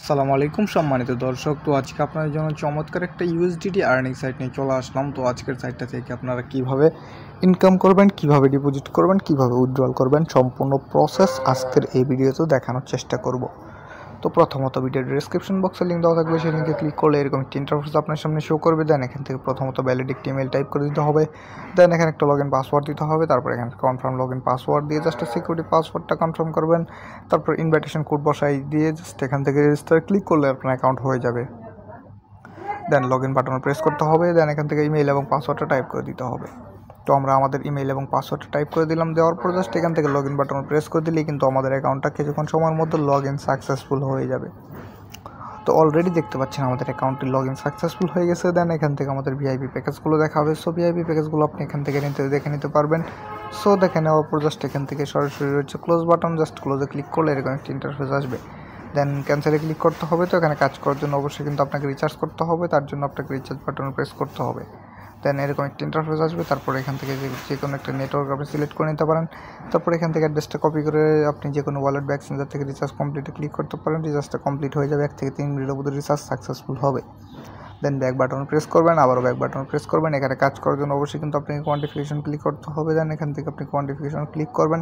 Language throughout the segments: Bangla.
আসসালামু আলাইকুম সম্মানিত দর্শক। তো আজকে আপনাদের জন্য চমৎকার একটা ইউএসডিটি আর্নিং সাইট নিয়ে চলে আসলাম। তো আজকের সাইটটা থেকে আপনারা কিভাবে ইনকাম করবেন, কিভাবে ডিপোজিট করবেন, কিভাবে উইথড্রল করবেন, সম্পূর্ণ প্রসেস আজকের এই ভিডিওতে দেখানোর চেষ্টা করব। তো প্রথমত ভিডিওর ডেসক্রিপশন বক্সে লিঙ্ক দেওয়া থাকবে, সেই লিঙ্কে ক্লিক করলে এরকম একটি ইন্টারফেস আপনার সামনে শো করবে। দেন এখান থেকে প্রথমত ভ্যালিড একটি ইমেল টাইপ করে দিতে হবে। দেন এখানে একটা লগইন পাসওয়ার্ড দিতে হবে। তারপর এখানে কনফার্ম লগইন পাসওয়ার্ড দিয়ে জাস্ট সিকিউরিটি পাসওয়ার্ডটা কনফার্ম করবেন। তারপর ইনভাইটেশন কোড বসাই দিয়ে জাস্ট এখান থেকে রেজিস্টার ক্লিক করলে আপনার অ্যাকাউন্ট হয়ে যাবে। দেন লগইন বাটন প্রেস করতে হবে। দেন এখান থেকে ইমেল এবং পাসওয়ার্ডটা টাইপ করে দিতে হবে। তো আমরা আমাদের ইমেল এবং পাসওয়ার্ডটা টাইপ করে দিলাম। দেওয়ার পর জাস্ট এখান থেকে লগইন বাটন প্রেস করে দিলেই কিন্তু আমাদের অ্যাকাউন্টটা কিছুক্ষণ সময়ের মধ্যে লগইন সাকসেসফুল হয়ে যাবে। তো অলরেডি দেখতে পাচ্ছেন আমাদের অ্যাকাউন্টটি লগইন সাকসেসফুল হয়ে গেছে। দেন এখান থেকে আমাদের ভিআইপি প্যাকেজগুলো দেখা হবে। সো ভিআইপি প্যাকেজগুলো আপনি এখান থেকে দেখে নিতে পারবেন। সো দেখে নেওয়ার পর জাস্ট এখান থেকে সরাসরি রয়েছে ক্লোজ বাটন, জাস্ট ক্লোজে ক্লিক করলে এরকম একটা ইন্টারফেস আসবে। দেন ক্যান্সেলে ক্লিক করতে হবে। তো এখানে কাজ করার জন্য অবশ্যই কিন্তু আপনাকে রিচার্জ করতে হবে, তার জন্য আপনাকে রিচার্জ বাটন প্রেস করতে হবে। দেন এরকম একটা ইন্টারফেস আসবে। তারপর এখান থেকে যে কোনো একটা নেটওয়ার্ক আপনি সিলেক্ট করে নিতে পারেন। তারপর এখান থেকে অ্যাড্রেসটা কপি করে আপনি যে কোনো ওয়ালেট বা এক্সচেঞ্জার থেকে রিচার্জ কমপ্লিটে ক্লিক করতে পারেন। রিচার্জটা কমপ্লিট হয়ে যাবে, 1 থেকে 3 মিনিটের মধ্যে রিচার্জ সাকসেসফুল হবে। দেন ব্যাক বাটন প্রেস করবেন, আবারও ব্যাক বাটন প্রেস করবেন। এখানে কাজ করার জন্য অবশ্যই কিন্তু আপনাকে কোয়ান্টিফিকেশন ক্লিক করতে হবে। দেন এখান থেকে আপনি কোয়ান্টিফিকেশন ক্লিক করবেন।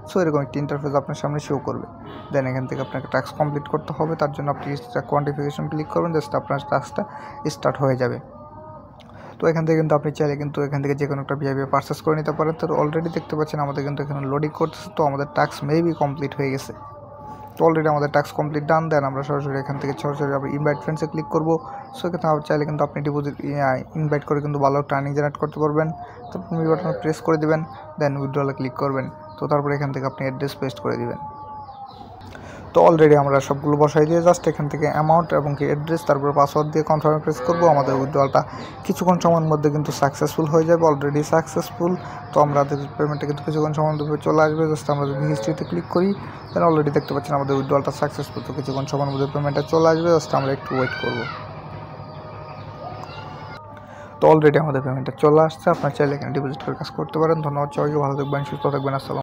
সো এরকম একটি ইন্টারফেস আপনার সামনে শো করবে। দেন এখান থেকে আপনাকে টাস্ক কমপ্লিট করতে হবে, তার জন্য আপনি কোয়ান্টিফিকেশন ক্লিক করবেন। জাস্ট আপনার টাস্কটা স্টার্ট হয়ে যাবে। তো এখান থেকে কিন্তু আপনি চাইলে কিন্তু এখান থেকে যে কোনো একটা ভিআইপি পারচেস করে নিতে পারেন। তো অলরেডি দেখতে পাচ্ছেন আমাদের কিন্তু এখানে লোডিং করতেছে। তো আমাদের টাস্ক মেবি কমপ্লিট হয়ে গেছে। তো অলরেডি আমাদের টাস্ক কমপ্লিট ডান। দেন আমরা সরাসরি এখান থেকে সরাসরি আমরা ইনভাইট ফ্রেন্ডসে ক্লিক করবো। সো এখানে চাইলে কিন্তু আপনি ডিপোজিট ইনভাইট করে কিন্তু ভালো একটা আর্নিং জেনারেট করতে পারবেন। তারপর মি বাটনে প্রেস করে দেবেন। দেন উইথড্রলে ক্লিক করবেন। তো তারপর এখান থেকে আপনি অ্যাড্রেস পেস্ট করে দেবেন। তো অলরেডি আমরা সবগুলো বসাই দিয়ে জাস্ট এখান থেকে অ্যামাউন্ট এবং কি অ্যাড্রেস তারপরে পাসওয়ার্ড দিয়ে কনফার্ম প্রেস করবো। আমাদের উইথড্রলটা কিছুক্ষণ সময়ের মধ্যে কিন্তু সাকসেসফুল হয়ে যাবে, অলরেডি সাকসেসফুল। তো আমাদের পেমেন্টটা কিন্তু কিছুক্ষণ সময়ের মধ্যে চলে আসবে। জাস্ট আমরা যদি হিস্ট্রিতে ক্লিক করি, দেন অলরেডি দেখতে পাচ্ছেন আমাদের উইথড্রলটা সাকসেসফুল। তো কিছুক্ষণ সময়ের মধ্যে পেমেন্টটা চলে আসবে, জাস্ট আমরা একটু ওয়েট করবো। তো অলরেডি আমাদের পেমেন্টটা চলে আসছে। আপনার চাইলে এখানে ডিপোজিট করে কাজ করতে পারেন। ধন্যবাদ সবাইকে, ভালো থাকবেন, সুস্থ থাকবেন, আসসালাম।